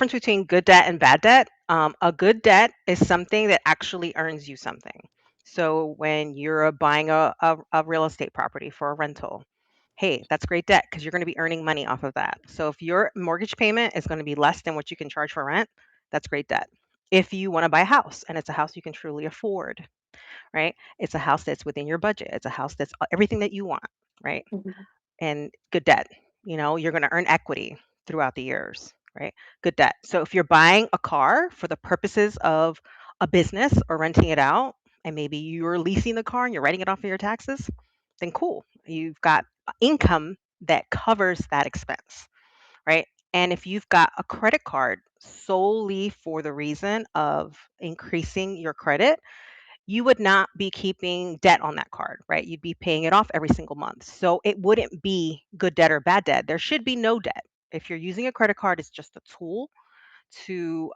difference between good debt and bad debt. A good debt is something that actually earns you something. So when you're buying a real estate property for a rental, hey, that's great debt because you're going to be earning money off of that. So if your mortgage payment is going to be less than what you can charge for rent, that's great debt. If you want to buy a house and it's a house you can truly afford, right? It's a house that's within your budget. It's a house that's everything that you want, right? Mhm. And good debt. You're going to earn equity throughout the years, right? Good debt. So if you're buying a car for the purposes of a business or renting it out, and maybe you're leasing the car and you're writing it off of your taxes, then cool. You've got income that covers that expense, right? And if you've got a credit card solely for the reason of increasing your credit, you would not be keeping debt on that card, right? You'd be paying it off every single month. So it wouldn't be good debt or bad debt. There should be no debt. If you're using a credit card, it's just a tool to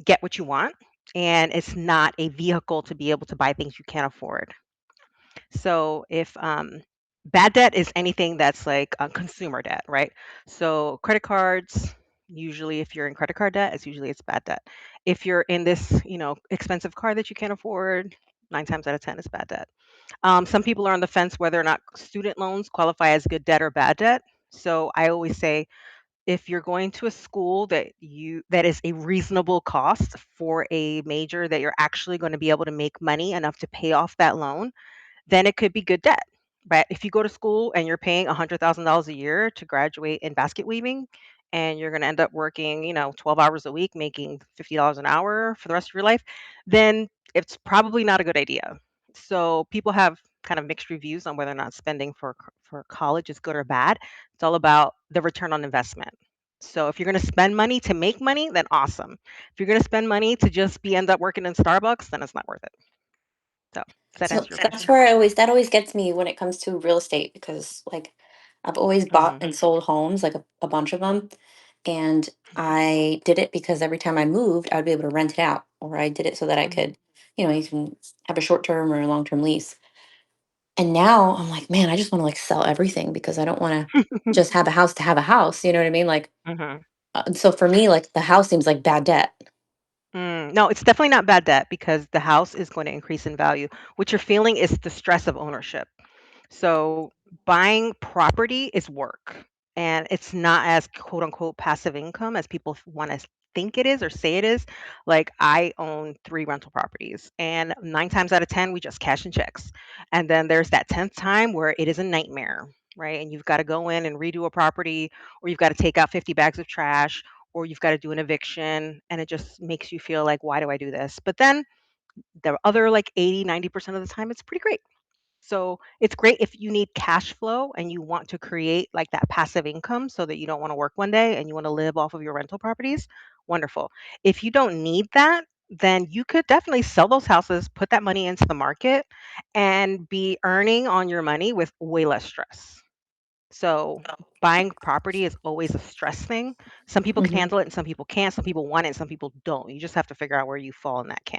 get what you want, and it's not a vehicle to be able to buy things you can't afford. So if bad debt is anything that's like a consumer debt, right? So credit cards, usually if you're in credit card debt, it's bad debt. If you're in this, expensive car that you can't afford, 9 times out of 10 is bad debt. Some people are on the fence whether or not student loans qualify as good debt or bad debt. So I always say if you're going to a school that is a reasonable cost for a major that you're actually going to be able to make money enough to pay off that loan, then it could be good debt. But if you go to school and you're paying $100,000 a year to graduate in basket weaving, and you're going to end up working, 12 hours a week, making $50 an hour for the rest of your life, then it's probably not a good idea. So people have kind of mixed reviews on whether or not spending for college is good or bad. It's all about the return on investment. So if you're going to spend money to make money, then awesome. If you're going to spend money to just be end up working in Starbucks, then it's not worth it. So does that So answer your that's question? where that always gets me when it comes to real estate because like I've always bought Mhm. and sold homes, like a bunch of them. And I did it because every time I moved, I would be able to rent it out, or I did it so that I Mhm. could, you can have a short term or a long term lease. And now I'm like, man, I just want to like sell everything because I don't want to just have a house to have a house. You know what I mean? Like, Mhm. so for me, like the house seems like bad debt. No, it's definitely not bad debt because the house is going to increase in value. What you're feeling is the stress of ownership. So buying property is work, and it's not as quote unquote passive income as people want to think it is or say it is. Like I own 3 rental properties, and 9 times out of 10, we just cash and checks. And then there's that 10th time where it is a nightmare, right? And you've got to go in and redo a property, or you've got to take out 50 bags of trash, or you've got to do an eviction, and it just makes you feel like, why do I do this? But then the other like 80, 90% of the time, it's pretty great. So it's great if you need cash flow and you want to create like that passive income so that you don't want to work one day and you want to live off of your rental properties. Wonderful. If you don't need that, then you could definitely sell those houses, put that money into the market, and be earning on your money with way less stress. So buying property is always a stress thing. Some people can Mhm. handle it and some people can't. Some people want it and some people don't. You just have to figure out where you fall in that camp.